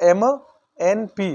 MNP